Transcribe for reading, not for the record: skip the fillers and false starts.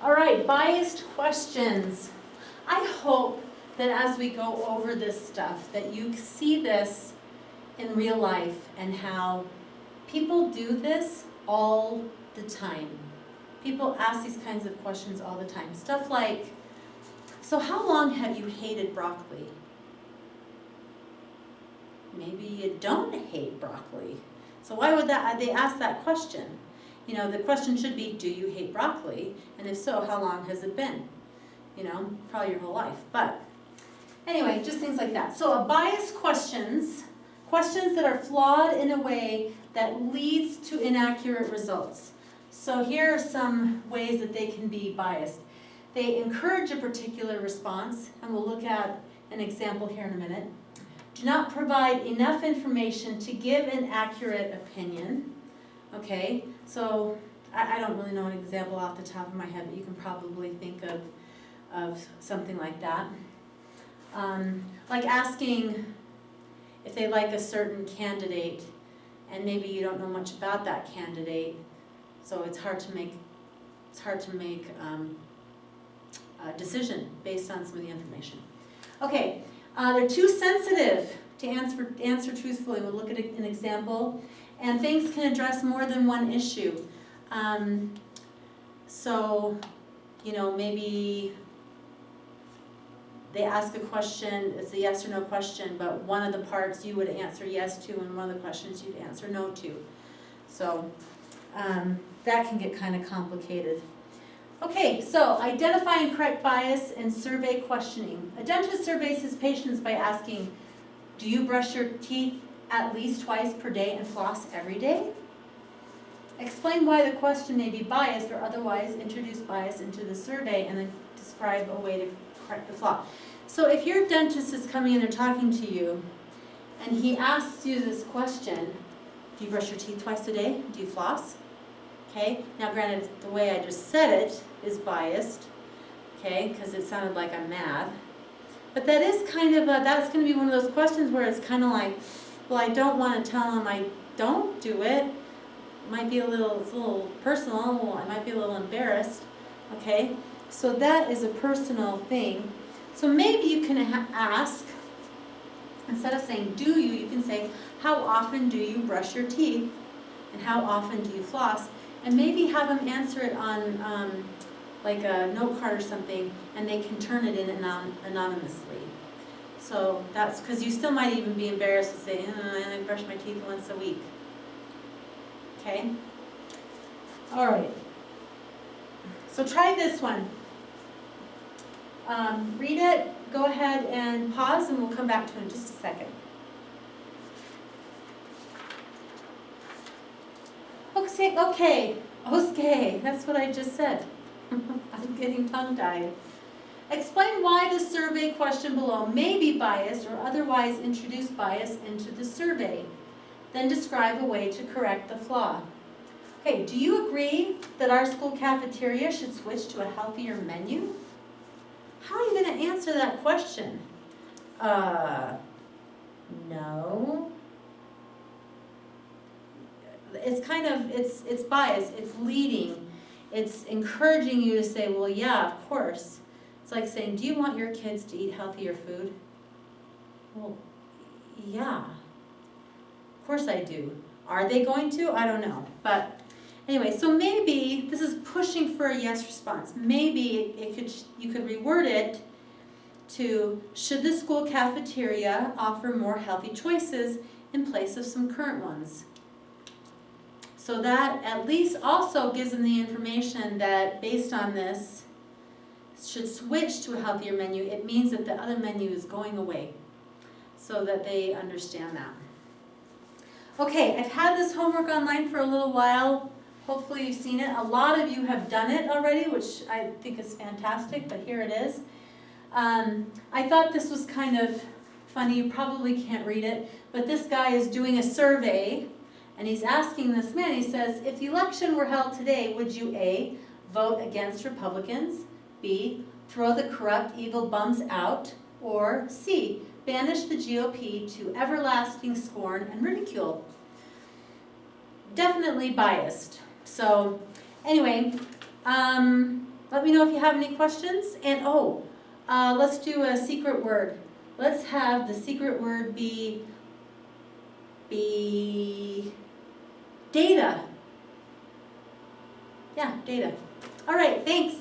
All right, biased questions. I hope that as we go over this stuff, that you see this in real life and how people do this all the time. People ask these kinds of questions all the time. Stuff like, so how long have you hated broccoli? Maybe you don't hate broccoli. So why would they ask that question? You know, the question should be, do you hate broccoli? And if so, how long has it been? You know, probably your whole life. But anyway, just things like that. So biased questions that are flawed in a way that leads to inaccurate results. So here are some ways that they can be biased. They encourage a particular response, and we'll look at an example here in a minute. Do not provide enough information to give an accurate opinion. Okay, so I don't really know an example off the top of my head, but you can probably think of something like that. Like asking if they like a certain candidate, and maybe you don't know much about that candidate, so it's hard to make a decision based on some of the information. Okay, they're too sensitive to answer truthfully. We'll look at an example. And things can address more than one issue. So, you know, maybe they ask a question, it's a yes or no question, but one of the parts you would answer yes to and one of the questions you'd answer no to. So that can get kind of complicated. Okay, so identify and correct bias and survey questioning. A dentist surveys his patients by asking, do you brush your teeth at least twice per day and floss every day? Explain why the question may be biased or otherwise introduce bias into the survey, and then describe a way to correct the flaw. So if your dentist is coming in and talking to you and he asks you this question, do you brush your teeth twice a day? Do you floss? Okay, now granted the way I just said it is biased, okay, because it sounded like I'm mad. But that is kind of that's going to be one of those questions where it's kind of like, well, I don't want to tell him I don't do it. It might be it's a little personal. I might be a little embarrassed. Okay, so that is a personal thing. So maybe you can ask, instead of saying do you, you can say, how often do you brush your teeth, and how often do you floss, and maybe have them answer it on like a note card or something, and they can turn it in anonymously. So that's because you still might even be embarrassed to say, I brush my teeth once a week. Okay? All right. So try this one. Read it, go ahead and pause, and we'll come back to it in just a second. Okay, that's what I just said. I'm getting tongue-tied. Explain why the survey question below may be biased or otherwise introduce bias into the survey. Then describe a way to correct the flaw. Okay, do you agree that our school cafeteria should switch to a healthier menu? How are you going to answer that question? No. It's kind of, it's biased, it's leading. It's encouraging you to say, well, yeah, of course. It's like saying, do you want your kids to eat healthier food? Well, yeah. Of course I do. Are they going to? I don't know. But anyway, so maybe this is pushing for a yes response. Maybe you could reword it to, should the school cafeteria offer more healthy choices in place of some current ones? So that at least also gives them the information that based on this, should switch to a healthier menu. It means that the other menu is going away, so that they understand that. Okay, I've had this homework online for a little while. Hopefully you've seen it. A lot of you have done it already, which I think is fantastic, but here it is. I thought this was kind of funny. You probably can't read it, but this guy is doing a survey. And he's asking this man, he says, if the election were held today, would you A, vote against Republicans, B, throw the corrupt evil bums out, or C, banish the GOP to everlasting scorn and ridicule? Definitely biased. So anyway, let me know if you have any questions. And let's do a secret word. Let's have the secret word be data. Yeah, data. All right, thanks.